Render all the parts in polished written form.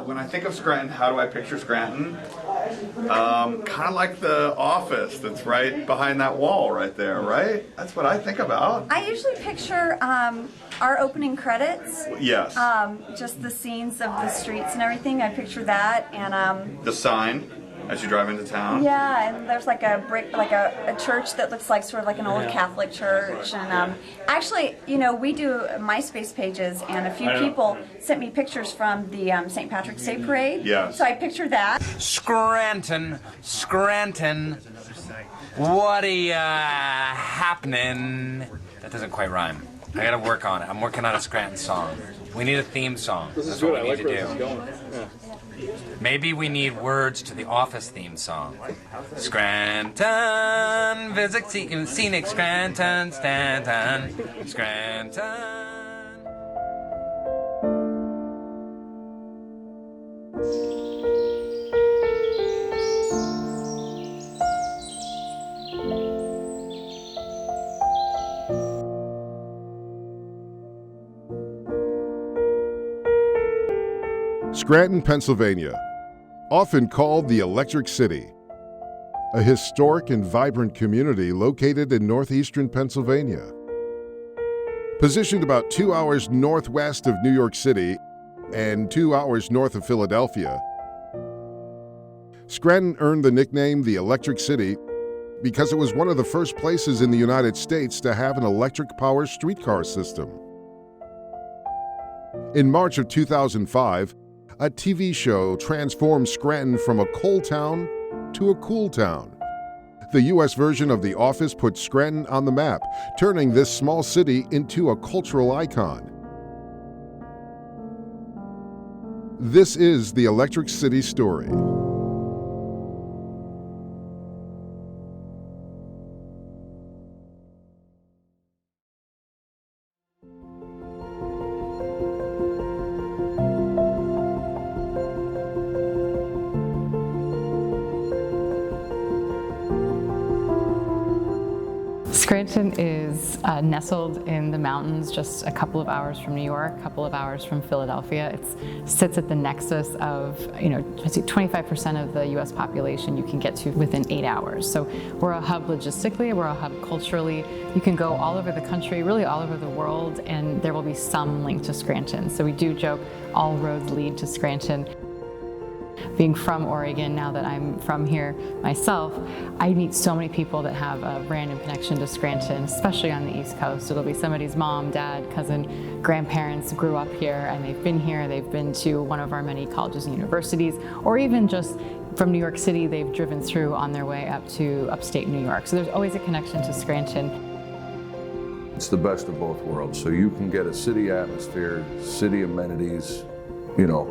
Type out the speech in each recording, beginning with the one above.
When I think of Scranton, how do I picture Scranton? Kind of like the office that's right behind that wall right there, right? That's what I think about. I usually picture our opening credits. Yes. Just the scenes of the streets and everything. I picture that, and the sign as you drive into town. Yeah, and there's like a brick, like a church that looks like sort of like an old Catholic church. And actually, you know, we do MySpace pages, and a few people sent me pictures from the St. Patrick's Day parade. Yeah. So I pictured that. Scranton. What happening? That doesn't quite rhyme. I gotta work on it. I'm working on a Scranton song. We need a theme song. That's what we need to do. Maybe we need words to the Office theme song. Scranton, visit scenic Scranton, Scranton. Scranton, Pennsylvania, often called the Electric City, a historic and vibrant community located in northeastern Pennsylvania. Positioned about 2 hours northwest of New York City and 2 hours north of Philadelphia, Scranton earned the nickname the Electric City because it was one of the first places in the United States to have an electric-powered streetcar system. In March of 2005, a TV show transformed Scranton from a coal town to a cool town. The U.S. version of The Office put Scranton on the map, turning this small city into a cultural icon. This is the Electric City story. Scranton is nestled in the mountains just a couple of hours from New York, a couple of hours from Philadelphia. It sits at the nexus of, 25% of the US population you can get to within 8 hours. So we're a hub logistically, we're a hub culturally. You can go all over the country, really all over the world, and there will be some link to Scranton. So we do joke, all roads lead to Scranton. Being from Oregon, now that I'm from here myself, I meet so many people that have a random connection to Scranton, especially on the East Coast. It'll be somebody's mom, dad, cousin, grandparents grew up here and they've been here, they've been to one of our many colleges and universities, or even just from New York City, they've driven through on their way up to upstate New York. So there's always a connection to Scranton. It's the best of both worlds. So you can get a city atmosphere, city amenities,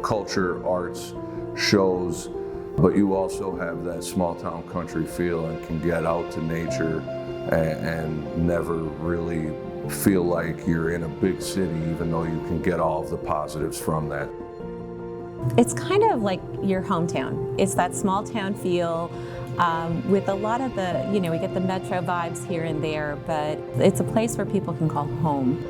culture, arts, shows, but you also have that small town country feel and can get out to nature and never really feel like you're in a big city, even though you can get all of the positives from that. It's kind of like your hometown. It's that small town feel with a lot of the, we get the metro vibes here and there, but it's a place where people can call home.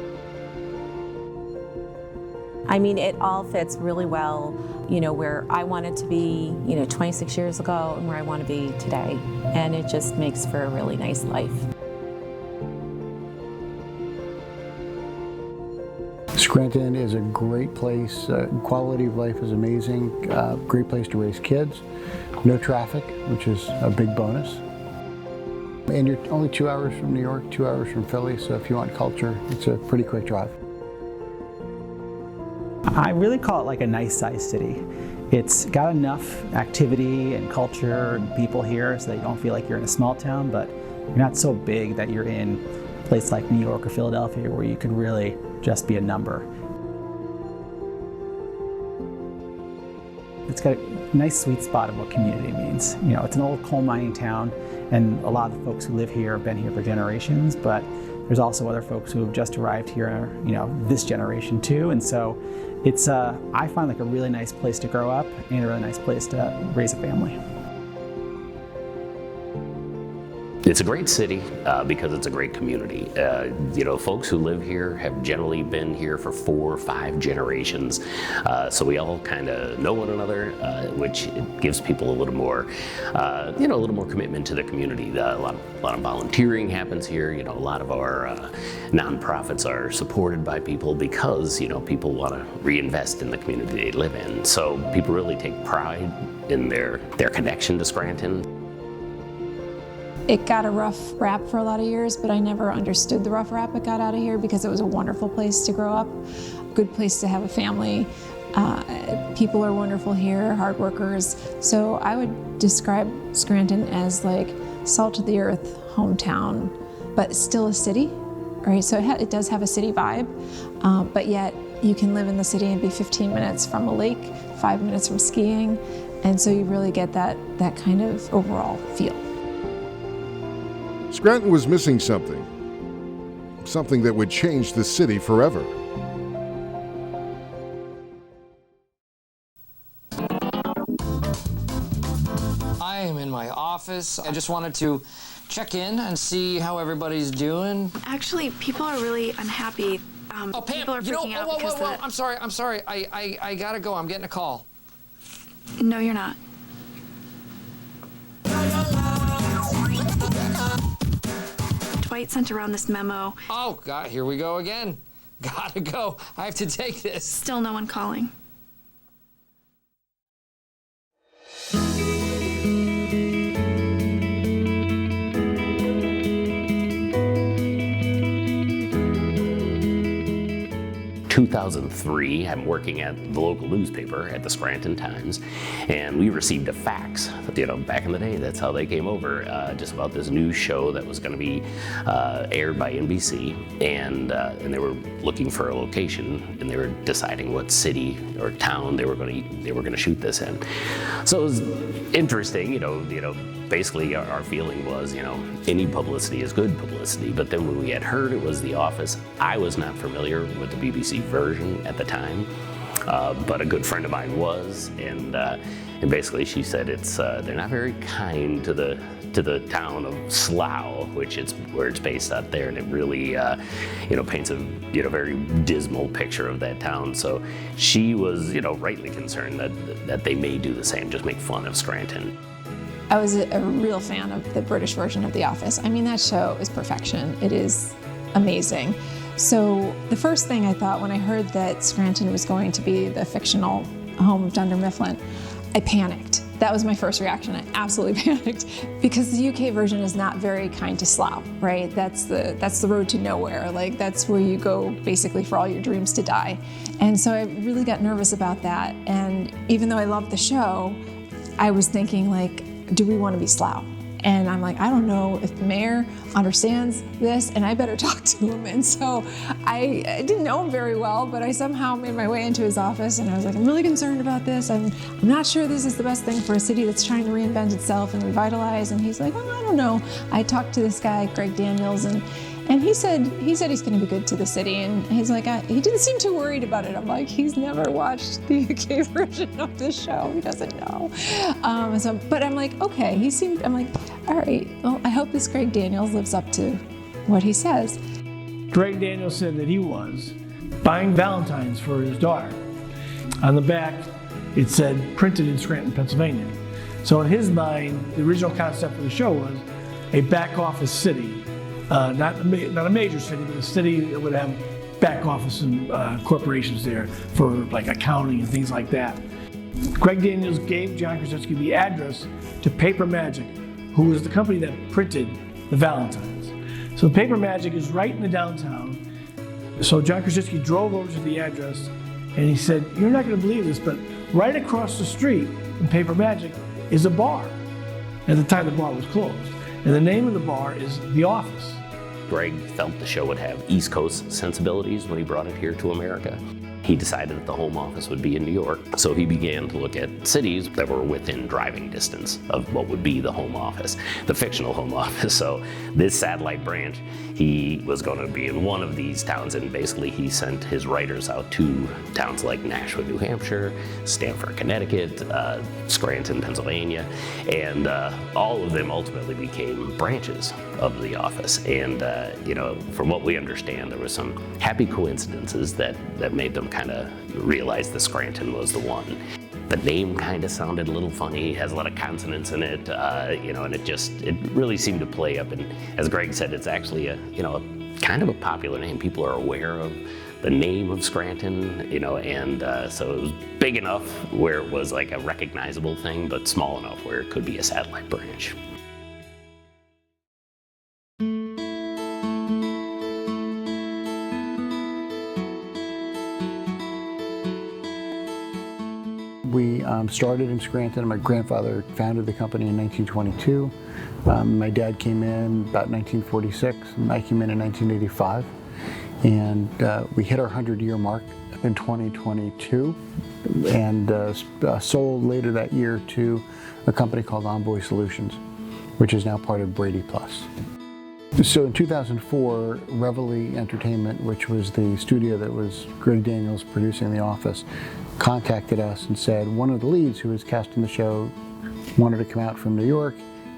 I mean, it all fits really well, where I wanted to be, 26 years ago and where I want to be today. And it just makes for a really nice life. Scranton is a great place. Quality of life is amazing. Great place to raise kids. No traffic, which is a big bonus. And you're only 2 hours from New York, 2 hours from Philly, so if you want culture, it's a pretty quick drive. I really call it like a nice-sized city. It's got enough activity and culture and people here so that you don't feel like you're in a small town, but you're not so big that you're in a place like New York or Philadelphia where you could really just be a number. It's got a nice sweet spot of what community means. It's an old coal mining town, and a lot of the folks who live here have been here for generations, but there's also other folks who have just arrived here, this generation too, and so it's, I find like a really nice place to grow up and a really nice place to raise a family. It's a great city because it's a great community. You know, folks who live here have generally been here for 4 or 5 generations, so we all kind of know one another, which it gives people a little more, you know, a little more commitment to the community. A lot of volunteering happens here. You know, a lot of our nonprofits are supported by people because, you know, people want to reinvest in the community they live in. So people really take pride in their connection to Scranton. It got a rough rap for a lot of years, but I never understood the rough rap it got out of here because it was a wonderful place to grow up, good place to have a family. People are wonderful here, hard workers. So I would describe Scranton as like salt of the earth hometown, but still a city, right? So it does have a city vibe, but yet you can live in the city and be 15 minutes from a lake, 5 minutes from skiing, and so you really get that kind of overall feel. Scranton was missing something that would change the city forever. I am in my office. I just wanted to check in and see how everybody's doing. Actually, people are really unhappy. Oh, Pam, people are freaking out because whoa. I'm sorry. I gotta go. I'm getting a call. No, you're not. Dwight sent around this memo. Oh, God, here we go again. Gotta go. I have to take this. Still no one calling. 2003, I'm working at the local newspaper at the Scranton Times, and we received a fax. You know, back in the day, that's how they came over, just about this news show that was going to be aired by NBC, and they were looking for a location, and they were deciding what city or town they were going to shoot this in. So it was interesting, you know. Basically, our feeling was, you know, any publicity is good publicity. But then when we had heard it was The Office, I was not familiar with the BBC version at the time, but a good friend of mine was, and basically she said they're not very kind to the town of Slough, where it's based out there, and it really paints a very dismal picture of that town. So she was rightly concerned that they may do the same, just make fun of Scranton. I was a real fan of the British version of The Office. I mean, that show is perfection. It is amazing. So the first thing I thought when I heard that Scranton was going to be the fictional home of Dunder Mifflin, I panicked. That was my first reaction. I absolutely panicked because the UK version is not very kind to Slough, right? That's the road to nowhere. Like, that's where you go basically for all your dreams to die. And so I really got nervous about that. And even though I loved the show, I was thinking, like, do we want to be Slough? And I'm like, I don't know if the mayor understands this, and I better talk to him. And so I didn't know him very well, but I somehow made my way into his office, and I was like, I'm really concerned about this. I'm not sure this is the best thing for a city that's trying to reinvent itself and revitalize. And he's like, oh, I don't know. I talked to this guy, Greg Daniels, and he said he's going to be good to the city. And he's like, he didn't seem too worried about it. I'm like, he's never watched the UK version of this show. He doesn't know. But I'm like, okay, I'm like, all right, well, I hope this Greg Daniels lives up to what he says. Greg Daniels said that he was buying Valentines for his daughter. On the back, it said, printed in Scranton, Pennsylvania. So in his mind, the original concept for the show was a back office city. Not a major city, but a city that would have back office and corporations there for like accounting and things like that. Greg Daniels gave John Krasinski the address to Paper Magic, who was the company that printed the Valentines. So Paper Magic is right in the downtown. So John Krasinski drove over to the address and he said, you're not going to believe this, but right across the street in Paper Magic is a bar. At the time, the bar was closed. And the name of the bar is The Office. Greg felt the show would have East Coast sensibilities when he brought it here to America. he decided that the home office would be in New York. So he began to look at cities that were within driving distance of what would be the home office, the fictional home office. So this satellite branch, he was going to be in one of these towns, and basically he sent his writers out to towns like Nashua, New Hampshire, Stamford, Connecticut, Scranton, Pennsylvania, and all of them ultimately became branches of the office. And you know, from what we understand, there were some happy coincidences that made them kind of realize that Scranton was the one. The name kind of sounded a little funny. It has a lot of consonants in it, you know, and it really seemed to play up. And as Greg said, it's actually kind of a popular name. People are aware of the name of Scranton, you know, and so it was big enough where it was like a recognizable thing, but small enough where it could be a satellite branch. We started in Scranton. My grandfather founded the company in 1922. My dad came in about 1946, and I came in 1985. And we hit our 100-year mark in 2022 and sold later that year to a company called Envoy Solutions, which is now part of Brady Plus. So in 2004, Reveille Entertainment, which was the studio that was Greg Daniels producing The Office, contacted us and said one of the leads who was cast in the show wanted to come out from New York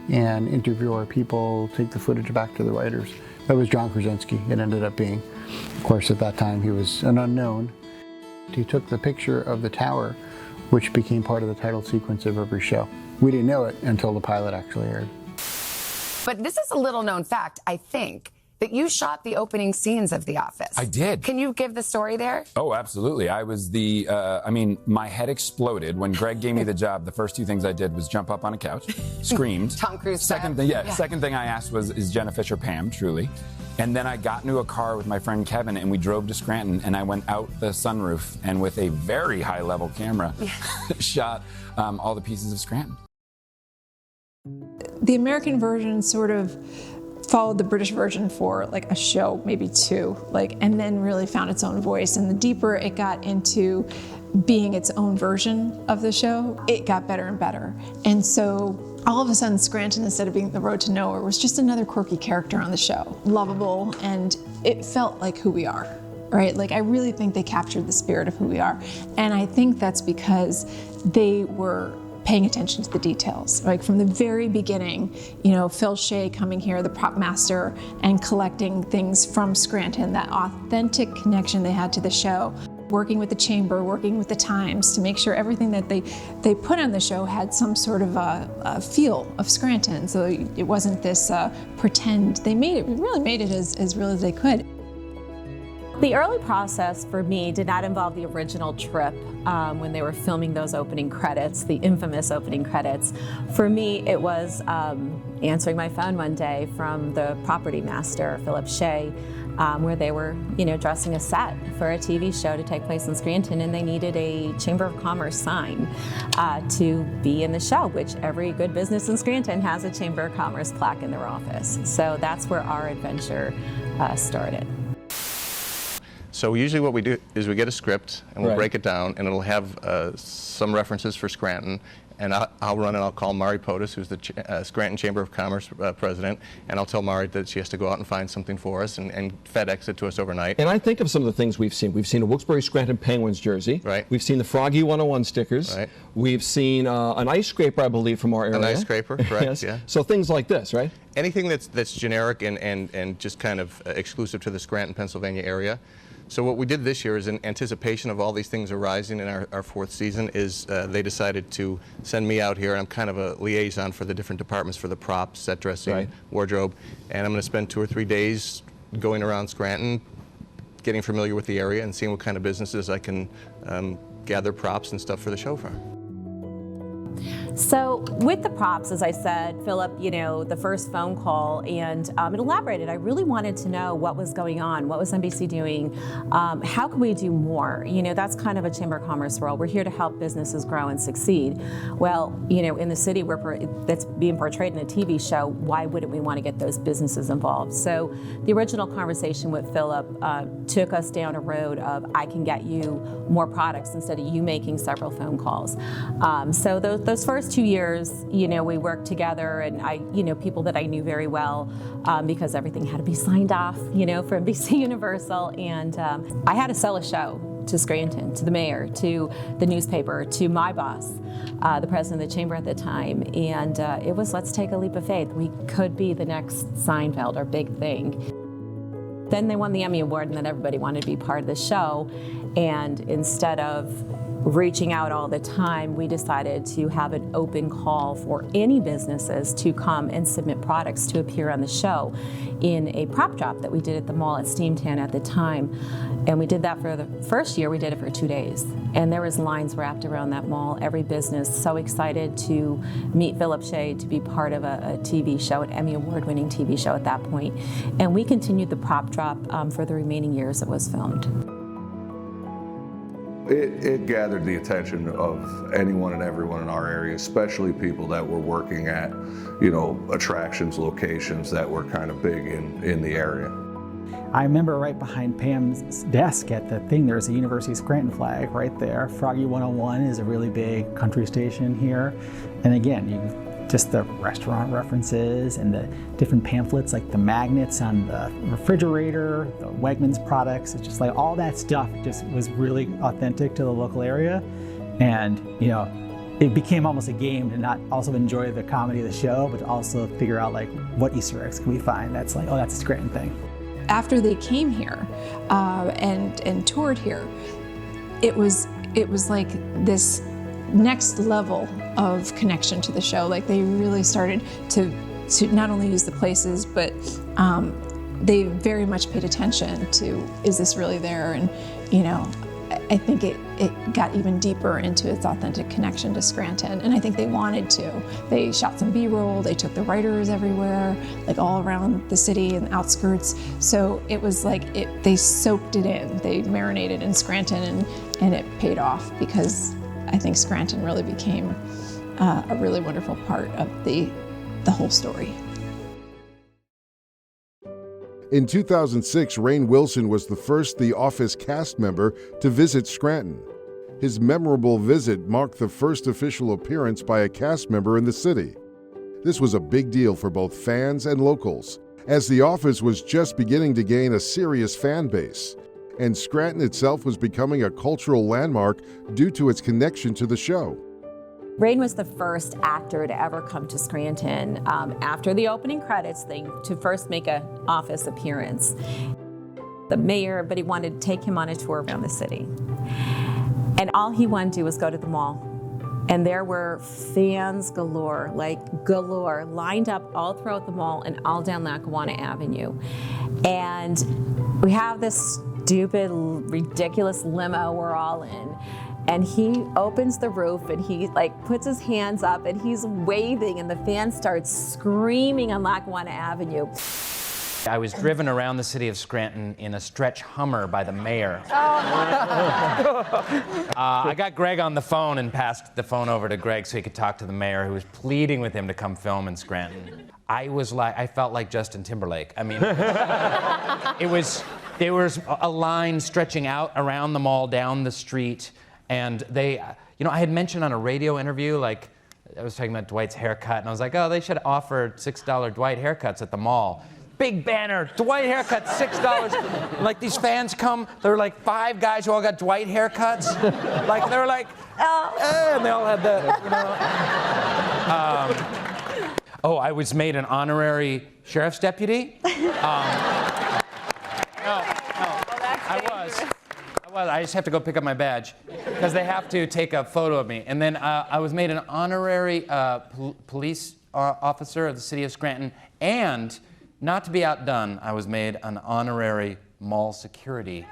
and interview our people, take the footage back to the writers. That was John Krasinski, it ended up being. Of course, at that time, he was an unknown. He took the picture of the tower, which became part of the title sequence of every show. We didn't know it until the pilot actually aired. But this is a little known fact, I think, that you shot the opening scenes of The Office. I did. Can you give the story there? Oh, absolutely. I was my head exploded. When Greg gave me the job, the first two things I did was jump up on a couch, screamed. Tom Cruise. Second thing I asked was, is Jenna Fisher Pam, truly? And then I got into a car with my friend Kevin, and we drove to Scranton, and I went out the sunroof, and with a very high-level camera, shot all the pieces of Scranton. The American version sort of followed the British version for like a show, maybe two, and then really found its own voice. And the deeper it got into being its own version of the show, it got better and better. And so all of a sudden, Scranton, instead of being the road to nowhere, was just another quirky character on the show, lovable, and it felt like who we are. Right? Like, I really think they captured the spirit of who we are. And I think that's because they were paying attention to the details. Like from the very beginning, you know, Phil Shea coming here, the prop master, and collecting things from Scranton, that authentic connection they had to the show, working with the chamber, working with the Times to make sure everything that they put on the show had some sort of a feel of Scranton. So it wasn't this pretend. They really made it as real as they could. The early process for me did not involve the original trip when they were filming those opening credits, the infamous opening credits. For me, it was answering my phone one day from the property master, Philip Shea, where they were, dressing a set for a TV show to take place in Scranton, and they needed a Chamber of Commerce sign to be in the show, which every good business in Scranton has a Chamber of Commerce plaque in their office. So that's where our adventure started. So usually what we do is we get a script and we'll break it down, and it'll have some references for Scranton, and I'll run and I'll call Mari Potis, who's the Scranton Chamber of Commerce president, and I'll tell Mari that she has to go out and find something for us and FedEx it to us overnight. And I think of some of the things we've seen. We've seen a Wilkes-Barre Scranton Penguins jersey. Right. We've seen the Froggy 101 stickers. Right. We've seen an ice scraper, I believe, from our area. An ice scraper, correct, yes. yeah. So things like this, right? Anything that's generic and just kind of exclusive to the Scranton, Pennsylvania area. So what we did this year is, in anticipation of all these things arising in our fourth season, is they decided to send me out here, and I'm kind of a liaison for the different departments for the props, set dressing, wardrobe, and I'm going to spend 2 or 3 days going around Scranton, getting familiar with the area and seeing what kind of businesses I can gather props and stuff for the show from. So with the props, as I said, Philip, the first phone call, and it elaborated. I really wanted to know what was going on, what was NBC doing, how can we do more? That's kind of a Chamber of Commerce role. We're here to help businesses grow and succeed. Well, in the city that's being portrayed in a TV show, why wouldn't we want to get those businesses involved? So the original conversation with Philip took us down a road of, I can get you more products instead of you making several phone calls. So those first 2 years, we worked together, and people that I knew very well, because everything had to be signed off, for NBC Universal, and I had to sell a show to Scranton, to the mayor, to the newspaper, to my boss, the president of the chamber at the time, and it was, let's take a leap of faith. We could be the next Seinfeld, our big thing. Then they won the Emmy Award, and then everybody wanted to be part of the show, and instead of reaching out all the time, we decided to have an open call for any businesses to come and submit products to appear on the show in a prop drop that we did at the mall at Steamtown at the time. And we did that for the first year. We did it for 2 days. And there was lines wrapped around that mall. Every business so excited to meet Philip Shea, to be part of a TV show, an Emmy Award-winning TV show at that point. And we continued the prop drop for the remaining years it was filmed. It gathered the attention of anyone and everyone in our area, especially people that were working at, attractions, locations that were kind of big in the area. I remember right behind Pam's desk at the thing, there's a University of Scranton flag right there. Froggy 101 is a really big country station here. And again, just the restaurant references and the different pamphlets, like the magnets on the refrigerator, the Wegmans products. It's just like all that stuff just was really authentic to the local area. And, it became almost a game to not also enjoy the comedy of the show, but to also figure out like what Easter eggs can we find that's like, oh, that's a Scranton thing. After they came here and toured here, it was like this next level of connection to the show. Like they really started to not only use the places, but they very much paid attention to, is this really there? And I think it got even deeper into its authentic connection to Scranton, and I think they wanted to. They shot some B-roll, they took the writers everywhere, like all around the city and the outskirts. So it was like they soaked it in, they marinated in Scranton, and it paid off, because I think Scranton really became a really wonderful part of the whole story. In 2006, Rainn Wilson was the first The Office cast member to visit Scranton. His memorable visit marked the first official appearance by a cast member in the city. This was a big deal for both fans and locals, as The Office was just beginning to gain a serious fan base, and Scranton itself was becoming a cultural landmark due to its connection to the show. Rainn was the first actor to ever come to Scranton after the opening credits thing to first make an Office appearance. The mayor, but he wanted to take him on a tour around the city. And all he wanted to do was go to the mall. And there were fans galore, lined up all throughout the mall and all down Lackawanna Avenue. And we have this stupid, ridiculous limo we're all in. And he opens the roof and he puts his hands up and he's waving, and the fans start screaming on Lackawanna Avenue. I was driven around the city of Scranton in a stretch Hummer by the mayor. I got Greg on the phone and passed the phone over to Greg so he could talk to the mayor, who was pleading with him to come film in Scranton. I felt like Justin Timberlake. I mean, there was a line stretching out around the mall down the street. And they, I had mentioned on a radio interview, I was talking about Dwight's haircut, and I was like, oh, they should offer $6 Dwight haircuts at the mall. Big banner, Dwight haircut, $6. These fans come, there were 5 guys who all got Dwight haircuts. They were and they all had I was made an honorary sheriff's deputy. I just have to go pick up my badge because they have to take a photo of me. And then I was made an honorary police officer of the city of Scranton, and not to be outdone, I was made an honorary mall security.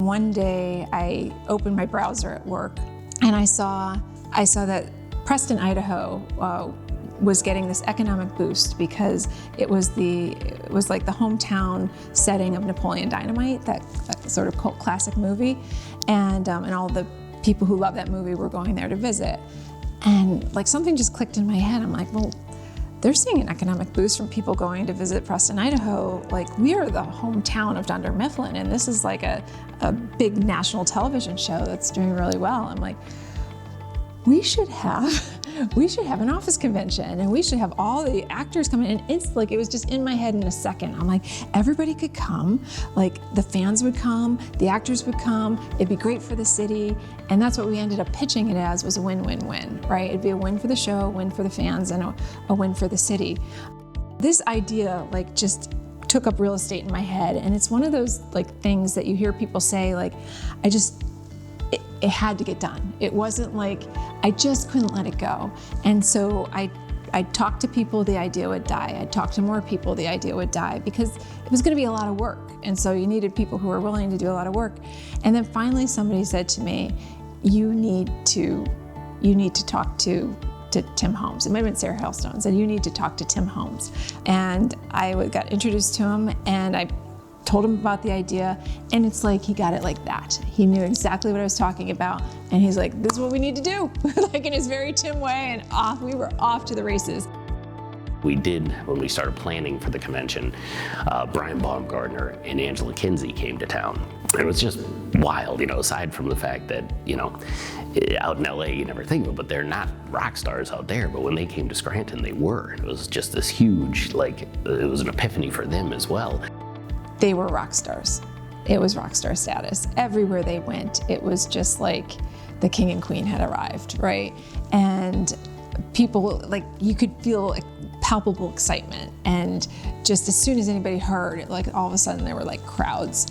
One day I opened my browser at work and I saw that Preston, Idaho was getting this economic boost because it was like the hometown setting of Napoleon Dynamite, that sort of cult classic movie, and all the people who love that movie were going there to visit. And like something just clicked in my head. I'm like, well, they're seeing an economic boost from people going to visit Preston, Idaho. Like, we are the hometown of Dunder Mifflin, and this is like a big national television show that's doing really well. I'm like, we should have an office convention, and we should have all the actors come in. And it's like, it was just in my head in a second. I'm like, everybody could come, like the fans would come, the actors would come, it'd be great for the city. And that's what we ended up pitching it as, was a win-win-win, right? It'd be a win for the show, a win for the fans, and a win for the city. This idea like just took up real estate in my head. And it's one of those like things that you hear people say, like, it had to get done. It wasn't like, I just couldn't let it go. And so I talked to people, the idea would die. I talked to more people, the idea would die, because it was gonna be a lot of work. And so you needed people who were willing to do a lot of work. And then finally somebody said to me, you need to talk to Tim Holmes. It might have been Sarah Hailstone, said, you need to talk to Tim Holmes. And I got introduced to him, and I told him about the idea, and it's like he got it like that. He knew exactly what I was talking about, and he's like, this is what we need to do, like in his very Tim way, and we were off to the races. We did, when we started planning for the convention, Brian Baumgartner and Angela Kinsey came to town. And it was just wild, aside from the fact that, out in LA you never think of it, but they're not rock stars out there. But when they came to Scranton, they were. It was just this huge, it was an epiphany for them as well. They were rock stars. It was rock star status. Everywhere they went, it was just like the king and queen had arrived, right? And people, you could feel palpable excitement. And just as soon as anybody heard, all of a sudden there were crowds.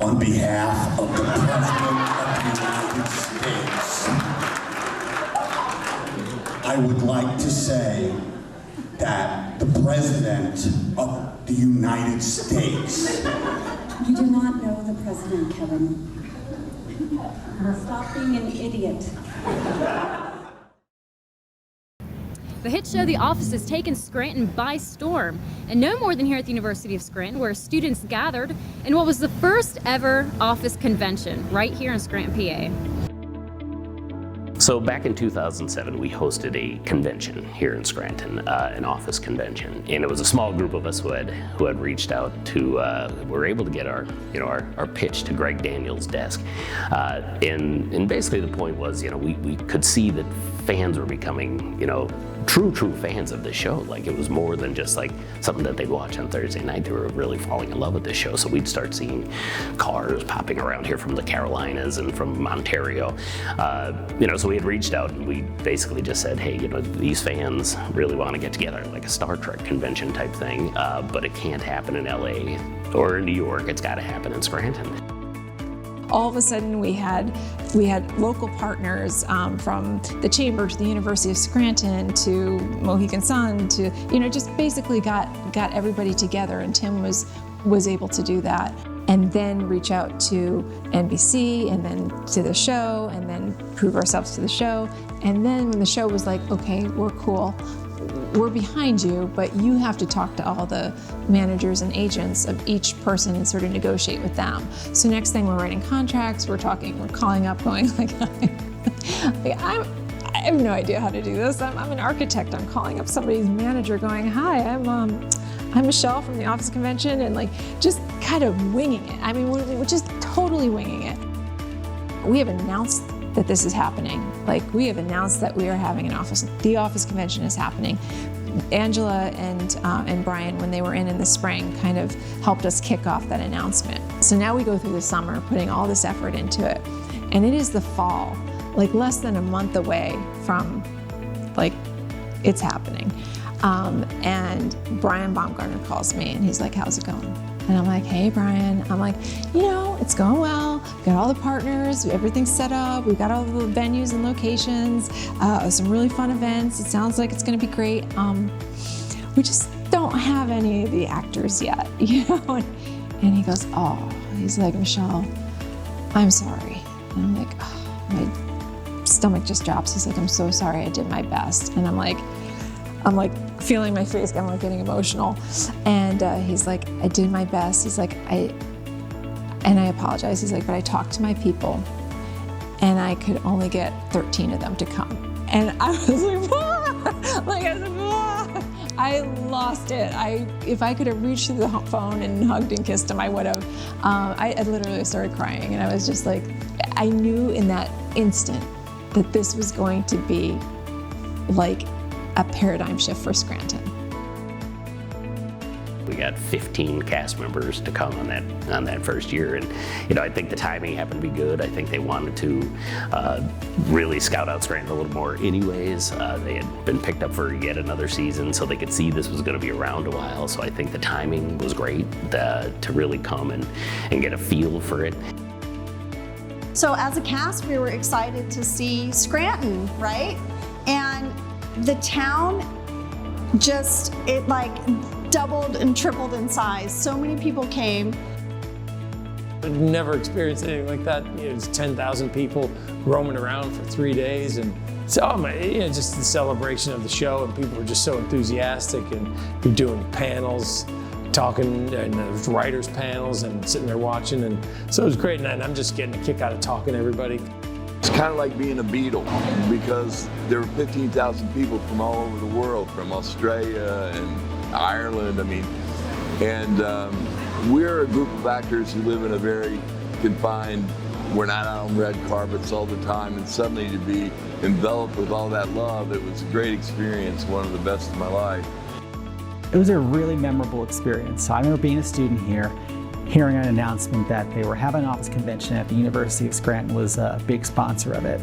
On behalf of the President of the United States, I would like to say that the President of the United States. You do not know the President, Kevin. Stop being an idiot. The hit show The Office has taken Scranton by storm, and no more than here at the University of Scranton, where students gathered in what was the first ever Office convention right here in Scranton, PA. So back in 2007, we hosted a convention here in Scranton, an Office convention, and it was a small group of us who had reached out to, were able to get our pitch to Greg Daniels' desk, and basically the point was, we could see that fans were becoming, true fans of this show. It was more than just something that they'd watch on Thursday night. They were really falling in love with this show. So we'd start seeing cars popping around here from the Carolinas and from Ontario. So we had reached out and we basically just said, hey, these fans really want to get together, like a Star Trek convention type thing, but it can't happen in LA or in New York. It's got to happen in Scranton. All of a sudden we had local partners from the Chamber to the University of Scranton to Mohegan Sun to, just basically got everybody together, and Tim was able to do that. And then reach out to NBC and then to the show and then prove ourselves to the show. And then when the show was like, okay, we're cool, we're behind you, but you have to talk to all the managers and agents of each person and sort of negotiate with them. So next thing, we're writing contracts, we're calling up going I have no idea how to do this. I'm an architect. I'm calling up somebody's manager going, hi, I'm Michele from the Office Convention, and just kind of winging it. I mean, we're just totally winging it. We have announced that this is happening. We have announced that we are having an office. The Office Convention is happening. Angela and Brian, when they were in the spring, kind of helped us kick off that announcement. So now we go through the summer, putting all this effort into it, and it is the fall, less than a month away from, it's happening. And Brian Baumgartner calls me and he's like, how's it going? And I'm like, hey, Brian. I'm like, it's going well. Got all the partners, everything's set up. We've got all the venues and locations, some really fun events. It sounds like it's going to be great. We just don't have any of the actors yet, And he goes, oh, he's like, Michele, I'm sorry. And I'm like, oh, my stomach just drops. He's like, I'm so sorry, I did my best. And I'm like feeling my face, I'm like getting emotional. And he's like, I did my best. He's like, I apologize. He's like, but I talked to my people and I could only get 13 of them to come. And I was like, ah! Like I was like, ah! I lost it. If I could have reached through the phone and hugged and kissed him, I would have. I literally started crying, and I was just like, I knew in that instant that this was going to be like a paradigm shift for Scranton. We got 15 cast members to come on that first year, and I think the timing happened to be good. I think they wanted to really scout out Scranton a little more anyways. They had been picked up for yet another season, so they could see this was going to be around a while. So I think the timing was great to really come and get a feel for it. So as a cast, we were excited to see Scranton, right? And the town just, it like doubled and tripled in size. So many people came. I'd never experienced anything like that. It's 10,000 people roaming around for 3 days, and so just the celebration of the show, and people were just so enthusiastic, and we're doing panels, talking, and there's writers panels, and sitting there watching, and so it was great. And I'm just getting a kick out of talking to everybody. It's kind of like being a Beatle, because there were 15,000 people from all over the world, from Australia and Ireland, and we're a group of actors who live in a very confined, we're not out on red carpets all the time, and suddenly to be enveloped with all that love, it was a great experience, one of the best of my life. It was a really memorable experience. So I remember being a student here, hearing an announcement that they were having an office convention at the University of Scranton was a big sponsor of it.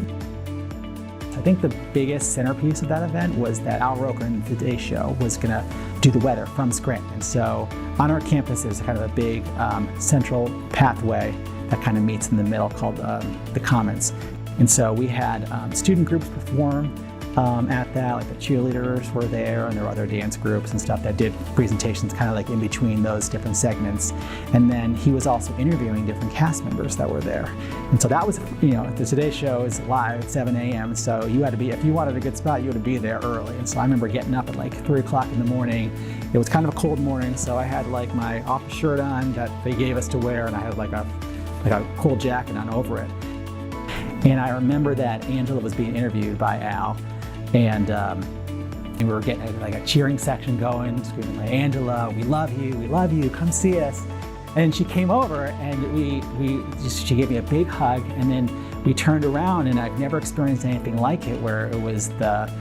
I think the biggest centerpiece of that event was that Al Roker in the Today Show was going to do the weather from Scranton. And so on our campus, there's kind of a big central pathway that kind of meets in the middle called the Commons. And so we had student groups perform at that, like the cheerleaders were there, and there were other dance groups and stuff that did presentations kind of like in between those different segments. And then he was also interviewing different cast members that were there. And so that was, the Today Show is live at 7 a.m. So you had to be, if you wanted a good spot, you had to be there early. And so I remember getting up at like 3 o'clock in the morning. It was kind of a cold morning, so I had like my office shirt on that they gave us to wear, and I had like a cold jacket on over it. And I remember that Angela was being interviewed by Al, and we were getting like a cheering section going, screaming like, Angela, we love you, come see us. And she came over, and she gave me a big hug, and then we turned around, and I've never experienced anything like it, where it was the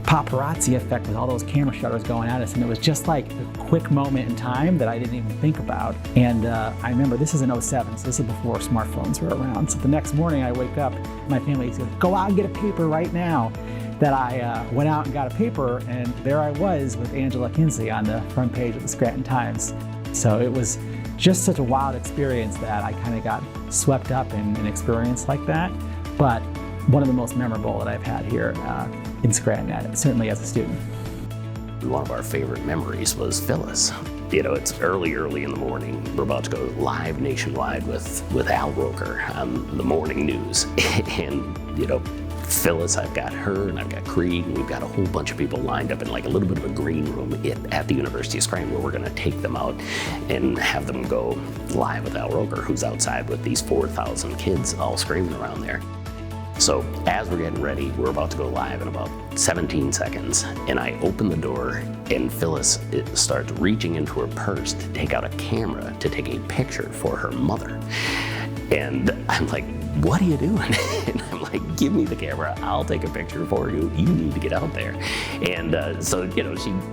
paparazzi effect with all those camera shutters going at us, and it was just like a quick moment in time that I didn't even think about. And I remember this is in 07, so this is before smartphones were around. So the next morning I wake up, my family said, go out and get a paper right now. That I went out and got a paper, and there I was with Angela Kinsey on the front page of the Scranton Times. So it was just such a wild experience that I kind of got swept up in an experience like that. But one of the most memorable that I've had here in Scranton, certainly as a student. One of our favorite memories was Phyllis. It's early in the morning. We're about to go live nationwide with Al Roker on the morning news. And, Phyllis, I've got her, and I've got Creed, and we've got a whole bunch of people lined up in like a little bit of a green room at the University of Scranton, where we're going to take them out and have them go live with Al Roker, who's outside with these 4,000 kids all screaming around there. So as we're getting ready, we're about to go live in about 17 seconds, and I open the door, and Phyllis starts reaching into her purse to take out a camera to take a picture for her mother. And I'm like, what are you doing? And I'm like, give me the camera, I'll take a picture for you, you need to get out there. And so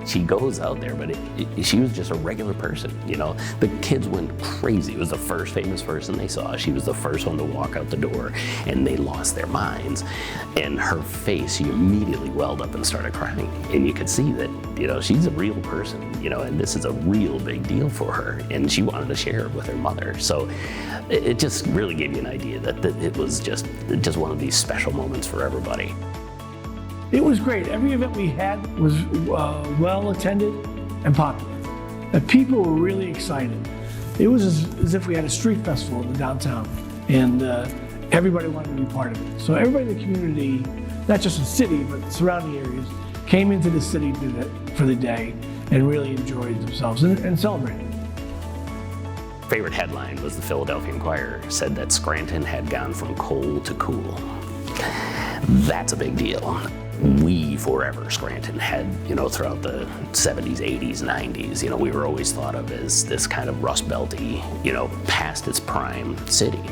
she goes out there, but she was just a regular person. The kids went crazy. It was the first famous person they saw. She was the first one to walk out the door, and they lost their minds. And her face, she immediately welled up and started crying. And you could see that, she's a real person, and this is a real big deal for her, and she wanted to share it with her mother. So it just really gave you an idea that it was just one of these special moments for everybody. It was great. Every event we had was well attended and popular. The people were really excited. It was as if we had a street festival in the downtown, and everybody wanted to be part of it. So everybody in the community, not just the city, but surrounding areas, came into the city for the day and really enjoyed themselves and celebrated. Favorite headline was the Philadelphia Inquirer said that Scranton had gone from cold to cool. That's a big deal. We forever, Scranton had, throughout the 70s, 80s, 90s, we were always thought of as this kind of Rust Belty, past its prime city.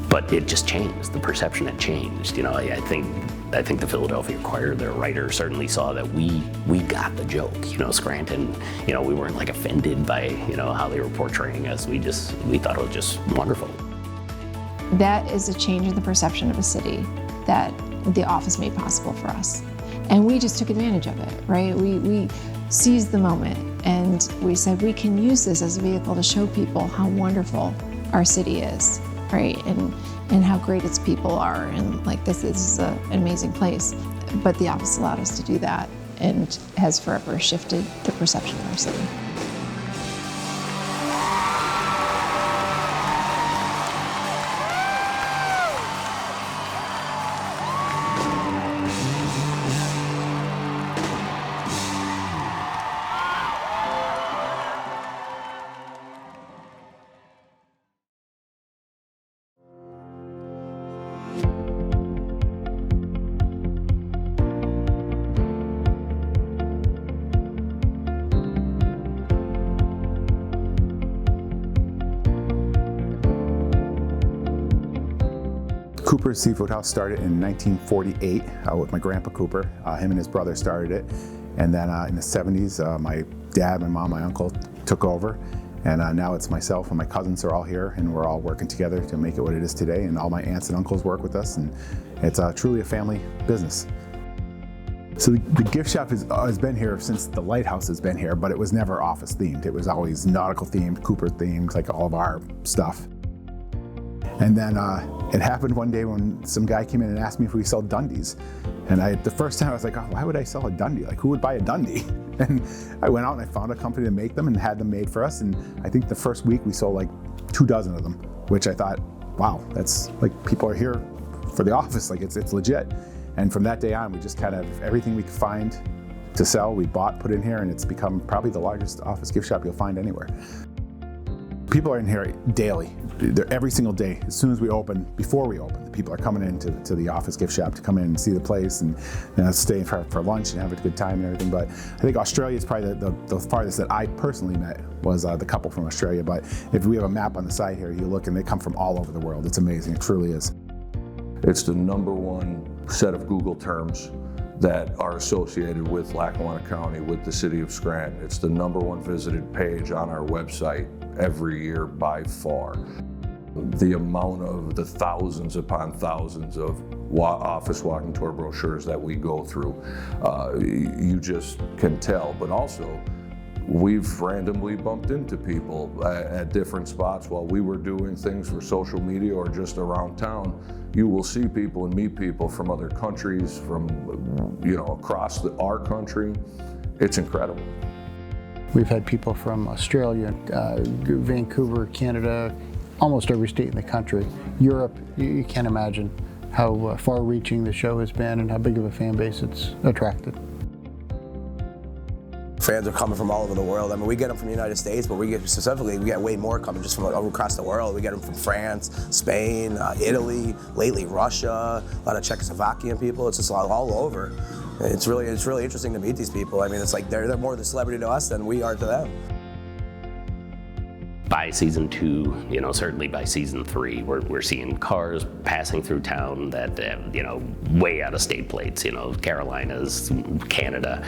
But it just changed. The perception had changed. I think the Philadelphia Inquirer, their writer, certainly saw that we got the joke. Scranton, we weren't like offended by, how they were portraying us. We thought it was just wonderful. That is a change in the perception of a city that the office made possible for us. And we just took advantage of it, right? We seized the moment and we said we can use this as a vehicle to show people how wonderful our city is, right? And how great its people are, and like this is an amazing place. But the office allowed us to do that and has forever shifted the perception of our city. Cooper's Seafood House started in 1948 with my grandpa Cooper. Him and his brother started it. And then in the 70s, my dad, my mom, my uncle took over. And now it's myself and my cousins are all here, and we're all working together to make it what it is today. And all my aunts and uncles work with us, and it's truly a family business. So the gift shop has been here since the lighthouse has been here, but it was never office themed. It was always nautical themed, Cooper themed, like all of our stuff. And then it happened one day when some guy came in and asked me if we sell Dundies. And the first time I was like, oh, why would I sell a Dundee? Like, who would buy a Dundee? And I went out and I found a company to make them and had them made for us. And I think the first week we sold like 24 of them, which I thought, wow, that's like, people are here for the office, like it's legit. And from that day on, we just kind of, everything we could find to sell, we bought, put in here, and it's become probably the largest office gift shop you'll find anywhere. People are in here daily. They're every single day. As soon as we open, before we open, the people are coming into the office gift shop to come in and see the place and stay for lunch and have a good time and everything. But I think Australia is probably the farthest that I personally met was the couple from Australia. But if we have a map on the side here, you look and they come from all over the world. It's amazing. It truly is. It's the #1 set of Google terms that are associated with Lackawanna County, with the city of Scranton. It's the #1 visited page on our website every year by far. The amount of the thousands upon thousands of office walking tour brochures that we go through, you just can tell. But also, we've randomly bumped into people at different spots while we were doing things for social media or just around town. You will see people and meet people from other countries, from across our country. It's incredible. We've had people from Australia, Vancouver, Canada, almost every state in the country. Europe, you can't imagine how far-reaching the show has been and how big of a fan base it's attracted. Fans are coming from all over the world. I mean, we get them from the United States, but we get way more coming just from across the world. We get them from France, Spain, Italy, lately Russia, a lot of Czechoslovakian people. It's just all over. It's really interesting to meet these people. I mean, it's like they're more the celebrity to us than we are to them. By season 2, certainly by season 3, we're seeing cars passing through town that, way out of state plates, Carolinas, Canada,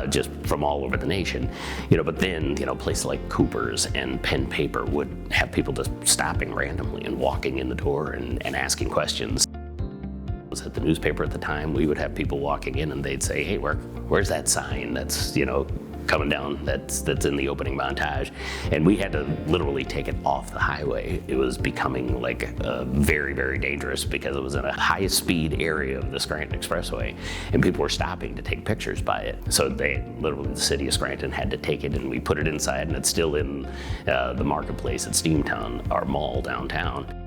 just from all over the nation. But then, places like Cooper's and Pen Paper would have people just stopping randomly and walking in the door and asking questions. At the newspaper at the time, we would have people walking in and they'd say, hey, where's that sign that's, coming down that's in the opening montage, and we had to literally take it off the highway. It was becoming like very, very dangerous because it was in a high-speed area of the Scranton Expressway, and people were stopping to take pictures by it. So they literally, the city of Scranton had to take it, and we put it inside, and it's still in the marketplace at Steamtown, our mall downtown.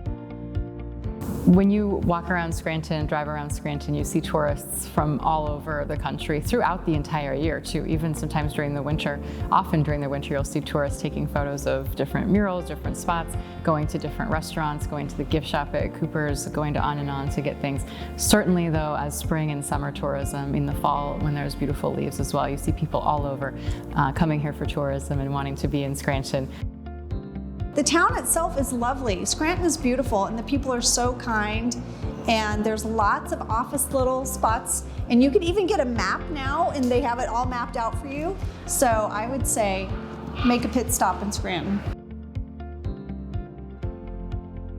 When you walk around Scranton, drive around Scranton, you see tourists from all over the country throughout the entire year too, even sometimes during the winter. Often during the winter you'll see tourists taking photos of different murals, different spots, going to different restaurants, going to the gift shop at Cooper's, going to On to get things. Certainly though, as spring and summer tourism, in the fall when there's beautiful leaves as well, you see people all over coming here for tourism and wanting to be in Scranton. The town itself is lovely. Scranton is beautiful and the people are so kind, and there's lots of office little spots, and you can even get a map now and they have it all mapped out for you. So I would say make a pit stop in Scranton.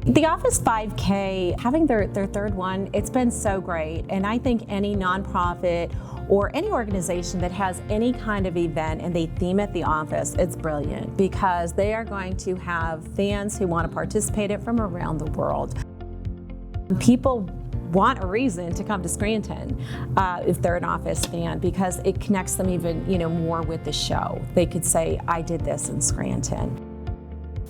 The Office 5K, having their third one, it's been so great, and I think any nonprofit or any organization that has any kind of event and they theme it the office, it's brilliant because they are going to have fans who want to participate in it from around the world. People want a reason to come to Scranton if they're an Office fan because it connects them even more with the show. They could say, I did this in Scranton.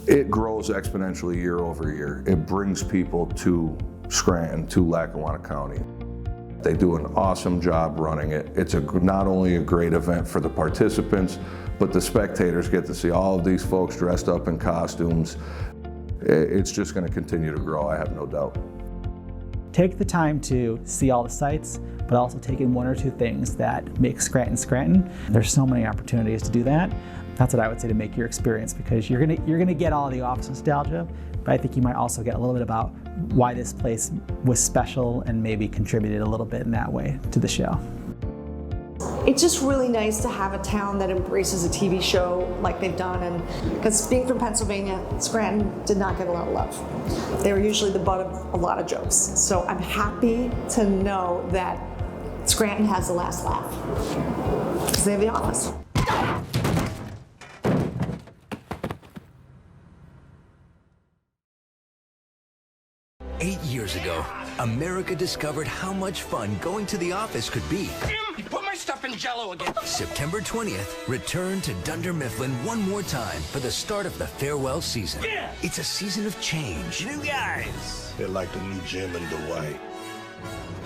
It grows exponentially year over year. It brings people to Scranton, to Lackawanna County. They do an awesome job running it. It's not only a great event for the participants, but the spectators get to see all of these folks dressed up in costumes. It's just going to continue to grow, I have no doubt. Take the time to see all the sights, but also take in one or two things that make Scranton Scranton. There's so many opportunities to do that. That's what I would say to make your experience, because you're gonna get all the office nostalgia, but I think you might also get a little bit about why this place was special and maybe contributed a little bit in that way to the show. It's just really nice to have a town that embraces a TV show like they've done, and because being from Pennsylvania, Scranton did not get a lot of love. They were usually the butt of a lot of jokes. So I'm happy to know that Scranton has the last laugh because they have The Office. 8 years ago, America discovered how much fun going to the office could be. You put my stuff in Jell-O again. September 20th, return to Dunder Mifflin one more time for the start of the farewell season. Yeah. It's a season of change. New guys. They're like the new Jim and Dwight.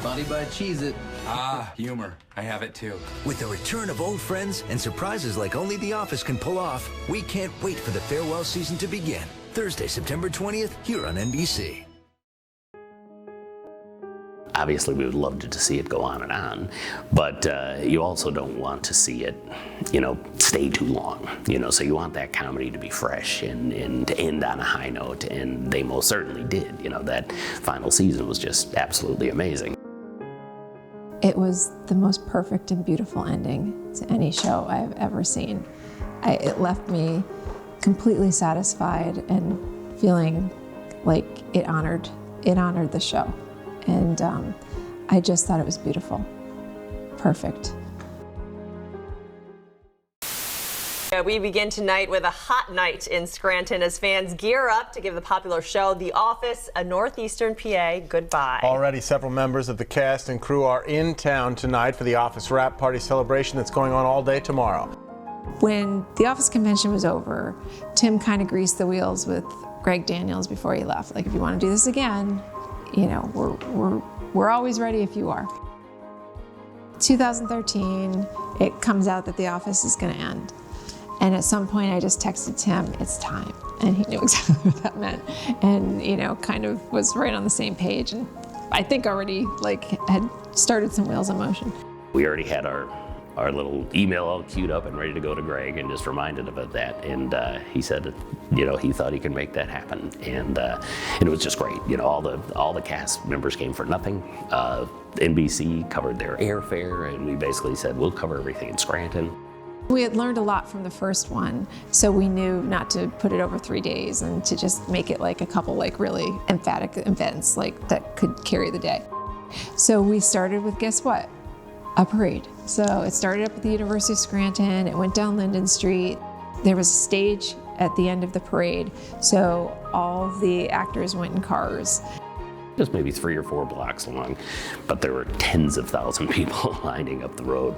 Body by Cheez-It. Ah, humor. I have it too. With the return of old friends and surprises like only The Office can pull off, we can't wait for the farewell season to begin. Thursday, September 20th, here on NBC. Obviously, we would love to see it go on and on, but you also don't want to see it, stay too long. So you want that comedy to be fresh and to end on a high note, and they most certainly did. That final season was just absolutely amazing. It was the most perfect and beautiful ending to any show I've ever seen. It left me completely satisfied and feeling like it honored the show. And I just thought it was beautiful. Perfect. We begin tonight with a hot night in Scranton as fans gear up to give the popular show The Office, a Northeastern PA, goodbye. Already several members of the cast and crew are in town tonight for the Office wrap party celebration that's going on all day tomorrow. When the Office convention was over, Tim kind of greased the wheels with Greg Daniels before he left. Like, if you want to do this again, we're always ready if you are. 2013, it comes out that The Office is going to end. And at some point I just texted Tim, it's time. And he knew exactly what that meant. And, kind of was right on the same page. And I think already had started some wheels in motion. We already had our little email all queued up and ready to go to Greg and just reminded him of that. And he said that, he thought he could make that happen. And it was just great. All the cast members came for nothing. NBC covered their airfare, and we basically said, we'll cover everything in Scranton. We had learned a lot from the first one, so we knew not to put it over 3 days and to just make it like a couple really emphatic events that could carry the day. So we started with, guess what? A parade. So it started up at the University of Scranton, it went down Linden Street. There was a stage at the end of the parade, so all the actors went in cars. Just maybe 3 or 4 blocks long, but there were tens of thousands of people lining up the road.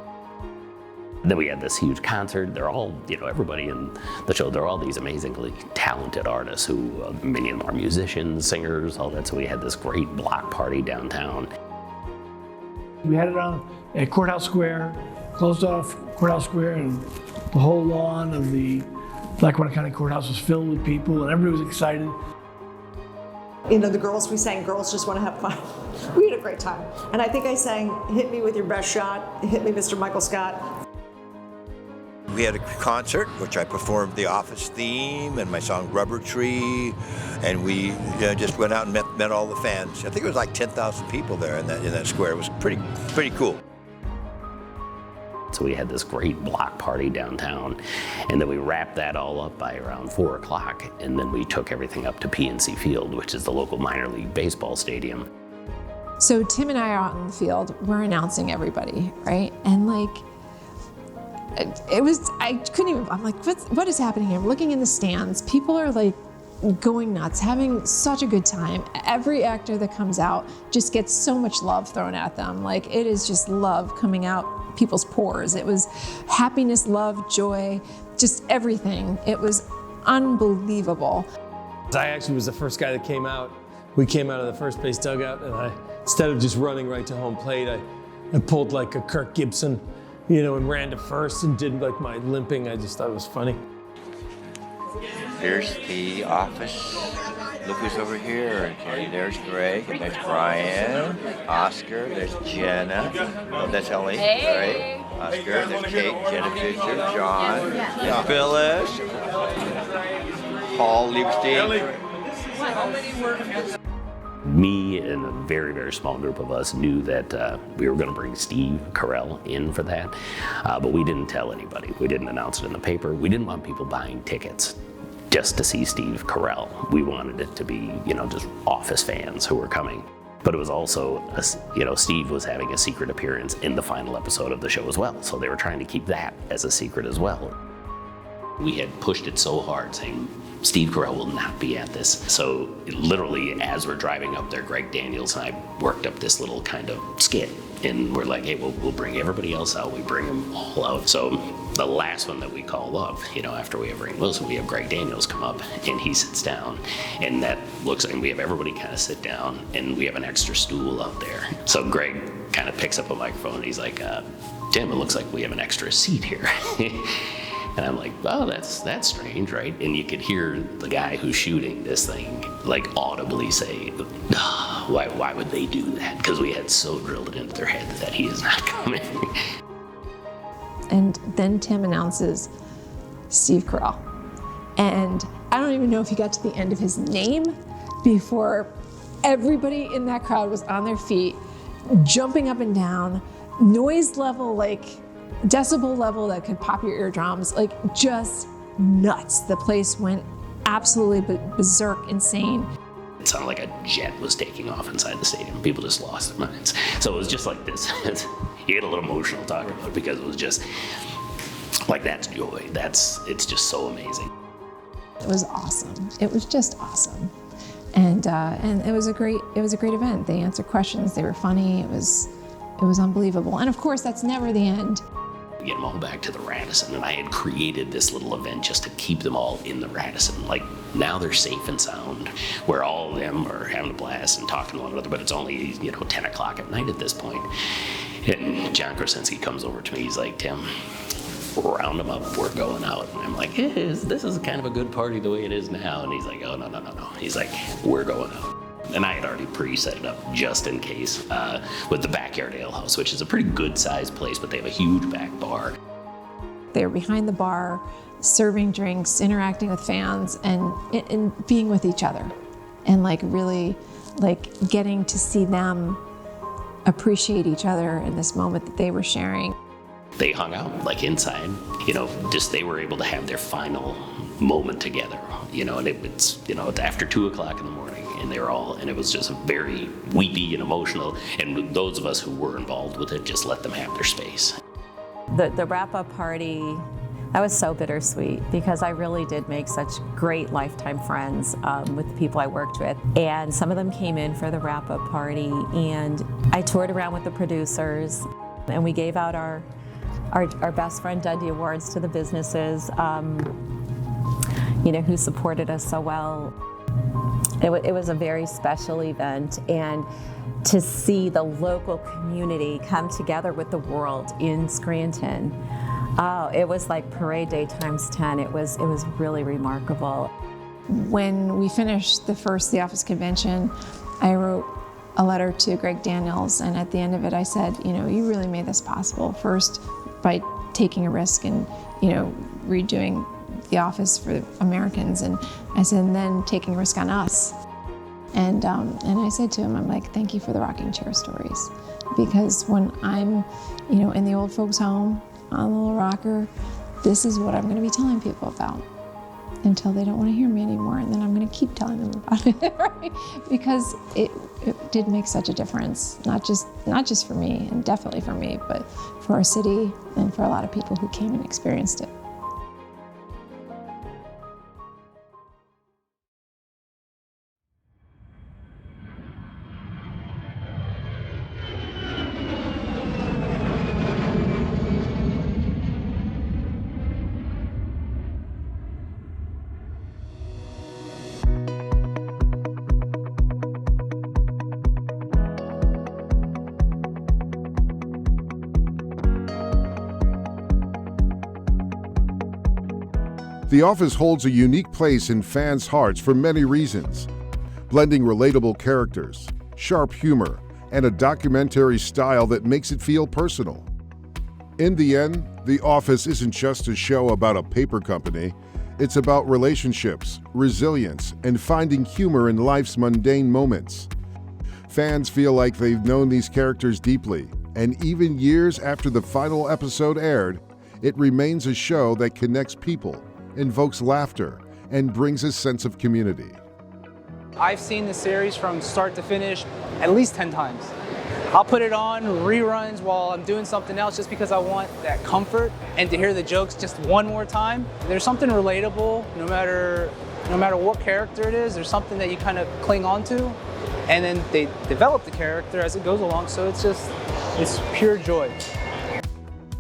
Then we had this huge concert. They're all, everybody in the show, they're all these amazingly talented artists who, many of them are musicians, singers, all that. So we had this great block party downtown. We had it on at Courthouse Square, closed off Courthouse Square, and the whole lawn of the Lackawanna County Courthouse was filled with people, and everybody was excited. You know, the girls, we sang Girls Just Want to Have Fun. We had a great time. And I think I sang Hit Me With Your Best Shot, Hit Me Mr. Michael Scott. We had a concert, which I performed the Office theme and my song Rubber Tree, and we just went out and met all the fans. I think it was like 10,000 people there in that square. It was pretty cool. So we had this great block party downtown, and then we wrapped that all up by around 4 o'clock, and then we took everything up to PNC Field, which is the local minor league baseball stadium. So Tim and I are out in the field, we're announcing everybody, right? And I couldn't even, I'm like, what is happening here? I'm looking in the stands, people are like going nuts, having such a good time. Every actor that comes out just gets so much love thrown at them. Like, it is just love coming out people's pores. It was happiness, love, joy, just everything. It was unbelievable. I actually was the first guy that came out. We came out of the first base dugout, and instead of just running right to home plate, I pulled like a Kirk Gibson, and ran to first and did like my limping. I just thought it was funny. Here's the office. Look who's over here. Okay, there's Greg, and there's Brian, Oscar, there's Jenna. Oh, that's Ellie. Hey. Right? Oscar, there's Kate, Jenna Fisher, John, Phyllis, Paul Liebstein. Me and a very, very small group of us knew that we were going to bring Steve Carell in for that, but we didn't tell anybody. We didn't announce it in the paper. We didn't want people buying tickets just to see Steve Carell. We wanted it to be, just Office fans who were coming. But it was also, Steve was having a secret appearance in the final episode of the show as well, so they were trying to keep that as a secret as well. We had pushed it so hard, saying, Steve Carell will not be at this. So literally, as we're driving up there, Greg Daniels and I worked up this little kind of skit. And we're like, hey, we'll bring everybody else out. We bring them all out. So the last one that we call up, after we have Rainn Wilson, we have Greg Daniels come up, and he sits down. And that looks like we have everybody kind of sit down, and we have an extra stool out there. So Greg kind of picks up a microphone, and he's like, Tim, it looks like we have an extra seat here. And I'm like, oh, that's strange, right? And you could hear the guy who's shooting this thing like audibly say, why would they do that? Because we had so drilled it into their heads that he is not coming. And then Tim announces Steve Carell. And I don't even know if he got to the end of his name before everybody in that crowd was on their feet, jumping up and down, noise level, decibel level that could pop your eardrums, just nuts. The place went absolutely berserk, insane. It sounded like a jet was taking off inside the stadium. People just lost their minds. So it was just like this. You get a little emotional talking about it because it was just that's joy. It's just so amazing. It was awesome. It was just awesome. And it was a great event. They answered questions. They were funny. It was unbelievable. And of course, that's never the end. Get them all back to the Radisson, and I had created this little event just to keep them all in the Radisson. Now they're safe and sound, where all of them are having a blast and talking to one another, but it's only 10 o'clock at night at this point. And John Krasinski comes over to me, he's like, Tim, round them up, we're going out. And I'm like, this is kind of a good party the way it is now. And he's like, oh, no. He's like, we're going out. And I had already pre-set it up just in case with the Backyard Ale House, which is a pretty good-sized place, but they have a huge back bar. They were behind the bar, serving drinks, interacting with fans, and being with each other. And really getting to see them appreciate each other in this moment that they were sharing. They hung out inside, they were able to have their final moment together, and it's after 2 o'clock in the morning. And they were all, and it was just very weepy and emotional. And those of us who were involved with it just let them have their space. The wrap-up party, that was so bittersweet because I really did make such great lifetime friends with the people I worked with. And some of them came in for the wrap-up party, and I toured around with the producers, and we gave out our Best Friend Dundee Awards to the businesses, who supported us so well. It was a very special event, and to see the local community come together with the world in Scranton, it was like parade day times 10. It was really remarkable. When we finished the Office convention, I wrote a letter to Greg Daniels, and at the end of it I said, you really made this possible. First, by taking a risk and, redoing The Office for Americans, and I said, and then taking a risk on us. And I said to him, I'm like, thank you for the rocking chair stories. Because when I'm, in the old folks' home on the little rocker, this is what I'm going to be telling people about until they don't want to hear me anymore. And then I'm going to keep telling them about it, right? Because it did make such a difference, not just for me, and definitely for me, but for our city and for a lot of people who came and experienced it. The Office holds a unique place in fans' hearts for many reasons, blending relatable characters, sharp humor, and a documentary style that makes it feel personal. In the end, The Office isn't just a show about a paper company. It's about relationships, resilience, and finding humor in life's mundane moments. Fans feel like they've known these characters deeply, and even years after the final episode aired, it remains a show that connects people, invokes laughter, and brings a sense of community. I've seen the series from start to finish at least 10 times. I'll put it on reruns while I'm doing something else just because I want that comfort and to hear the jokes just one more time. There's something relatable, no matter what character it is, there's something that you kind of cling on to, and then they develop the character as it goes along, so it's pure joy.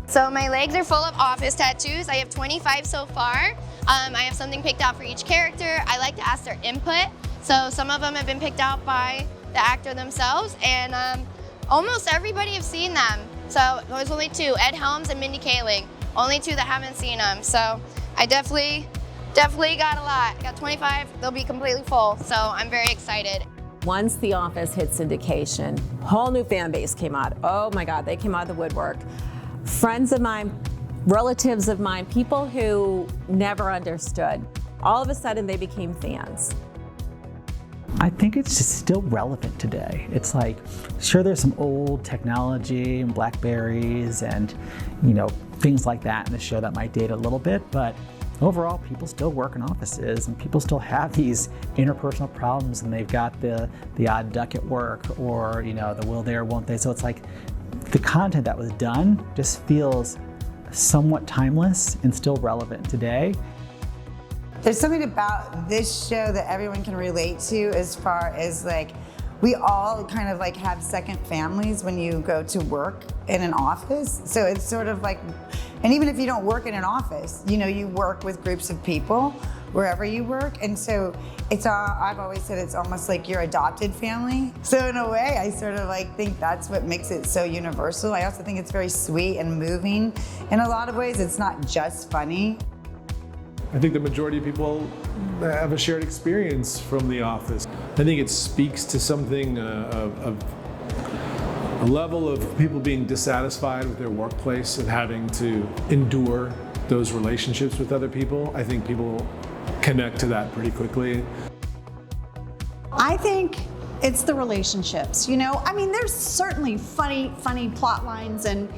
So my legs are full of Office tattoos. I have 25 so far. I have something picked out for each character. I like to ask their input. So some of them have been picked out by the actor themselves, and almost everybody have seen them. So there's only two, Ed Helms and Mindy Kaling. Only two that haven't seen them. So I definitely got a lot. I got 25, they'll be completely full. So I'm very excited. Once The Office hit syndication, whole new fan base came out. Oh my God, they came out of the woodwork. Friends of mine, relatives of mine, people who never understood. All of a sudden they became fans. I think it's just still relevant today. It's like, sure, there's some old technology and Blackberries and, things like that in the show that might date a little bit, but overall, people still work in offices and people still have these interpersonal problems, and they've got the odd duck at work, or, the will they or won't they. So it's like, the content that was done just feels somewhat timeless and still relevant today. There's something about this show that everyone can relate to, as far as we all kind of have second families when you go to work in an office. So it's sort of and even if you don't work in an office, you work with groups of people wherever you work. And so I've always said it's almost like your adopted family. So in a way, I sort of think that's what makes it so universal. I also think it's very sweet and moving. In a lot of ways, it's not just funny. I think the majority of people have a shared experience from The Office. I think it speaks to something, a level of people being dissatisfied with their workplace and having to endure those relationships with other people. I think people connect to that pretty quickly. I think it's the relationships, there's certainly funny plot lines and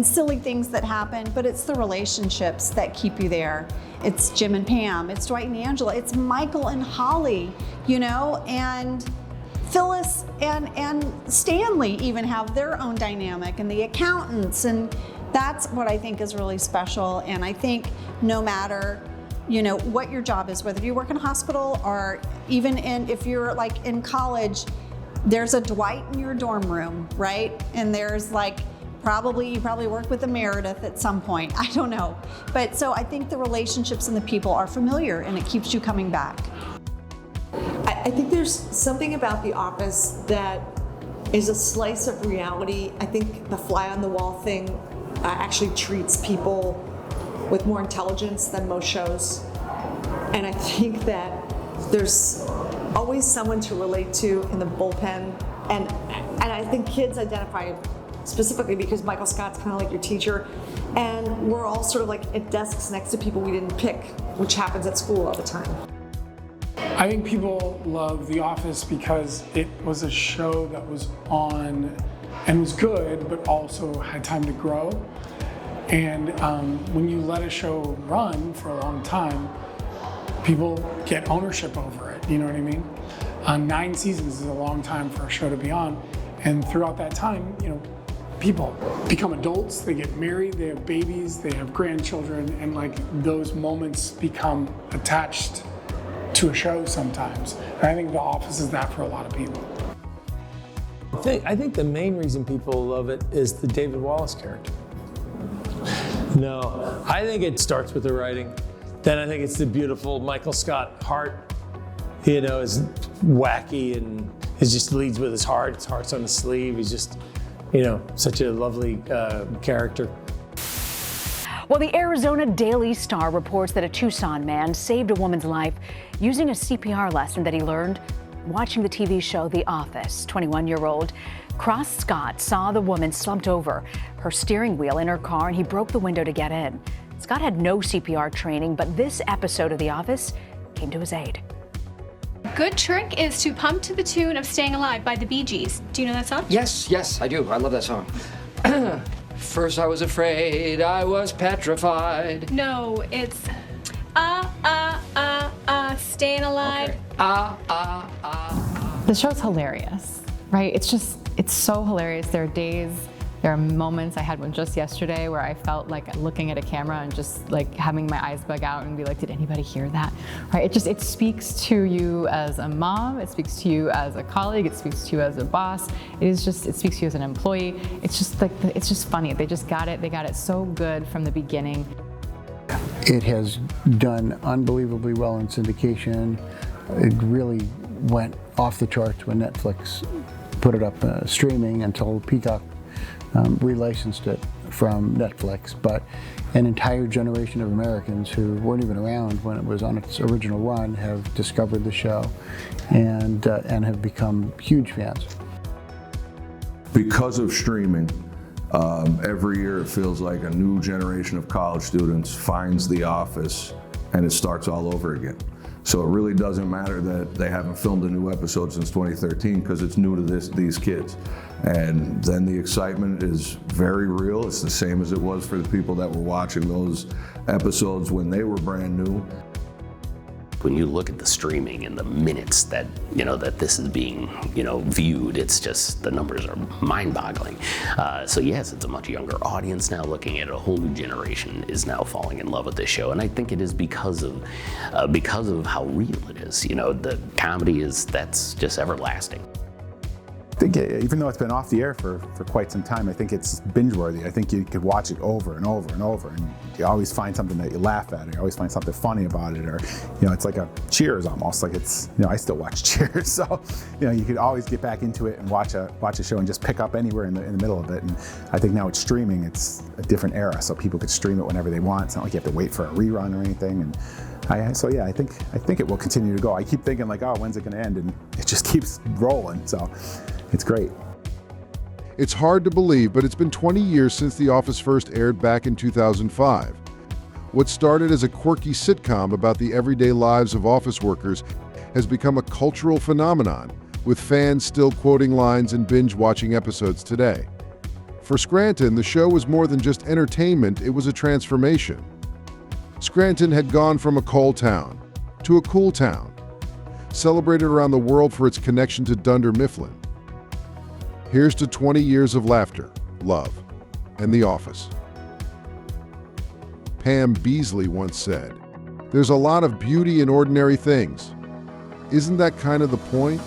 silly things that happen, but it's the relationships that keep you there. It's Jim and Pam, it's Dwight and Angela, it's Michael and Holly, and Phyllis and Stanley even have their own dynamic, and the accountants, and That's what I think is really special. And I think no matter, what your job is, whether you work in a hospital or even if you're like in college, there's a Dwight in your dorm room, right? And there's like, you probably work with a Meredith at some point. I don't know. But so I think the relationships and the people are familiar and it keeps you coming back. I think there's something about The Office that is a slice of reality. I think the fly on the wall thing actually treats people with more intelligence than most shows. And I think that there's always someone to relate to in the bullpen. And I think kids identify specifically because Michael Scott's kind of like your teacher. And we're all sort of like at desks next to people we didn't pick, which happens at school all the time. I think people love The Office because it was a show that was on and was good, but also had time to grow. And when you let a show run for a long time, people get ownership over it, you know what I mean? 9 seasons is a long time for a show to be on. And throughout that time, people become adults, they get married, they have babies, they have grandchildren, and like those moments become attached to a show sometimes. And I think The Office is that for a lot of people. I think the main reason people love it is the David Wallace character. No, I think it starts with the writing. Then I think it's the beautiful Michael Scott heart, is wacky and it just leads with his heart. His heart's on his sleeve. He's just, such a lovely character. Well, the Arizona Daily Star reports that a Tucson man saved a woman's life using a CPR lesson that he learned watching the TV show The Office. 21-year-old Cross Scott saw the woman slumped over her steering wheel in her car and he broke the window to get in. Scott had no CPR training, but this episode of The Office came to his aid. Good trick is to pump to the tune of Staying Alive by the Bee Gees. Do you know that song? Yes, I do. I love that song. First I was afraid, I was petrified. No, it's Staying Alive. The show's hilarious, right? It's so hilarious. There are moments, I had one just yesterday where I felt like looking at a camera and just like having my eyes bug out and be like, did anybody hear that? Right? It speaks to you as a mom, it speaks to you as a colleague, it speaks to you as a boss. It speaks to you as an employee. It's just funny. They just got it. They got it so good from the beginning. It has done unbelievably well in syndication. It really went off the charts when Netflix put it up streaming until Peacock relicensed it from Netflix. But an entire generation of Americans who weren't even around when it was on its original run have discovered the show and have become huge fans. Because of streaming, every year it feels like a new generation of college students finds The Office and it starts all over again. So it really doesn't matter that they haven't filmed a new episode since 2013 because it's new to these kids. And then the excitement is very real. It's the same as it was for the people that were watching those episodes when they were brand new. When you look at the streaming and the minutes that that this is being viewed, it's just the numbers are mind-boggling. So yes, it's a much younger audience now looking at it. A whole new generation is now falling in love with this show, and I think it is because of how real it is. The comedy that's just everlasting. I think even though it's been off the air for quite some time, I think it's binge-worthy. I think you could watch it over and over and over, and you always find something that you laugh at, or you always find something funny about it, or it's like a Cheers almost. Like it's I still watch Cheers, so you could always get back into it and watch a show and just pick up anywhere in the middle of it. And I think now it's streaming. It's a different era, so people could stream it whenever they want. It's not like you have to wait for a rerun or anything. And I think it will continue to go. I keep thinking like, oh, when's it going to end? And it just keeps rolling. So. It's great. It's hard to believe, but it's been 20 years since The Office first aired back in 2005. What started as a quirky sitcom about the everyday lives of office workers has become a cultural phenomenon, with fans still quoting lines and binge-watching episodes today. For Scranton, the show was more than just entertainment, it was a transformation. Scranton had gone from a coal town to a cool town, celebrated around the world for its connection to Dunder Mifflin. Here's to 20 years of laughter, love, and The Office. Pam Beesly once said, "There's a lot of beauty in ordinary things. Isn't that kind of the point?"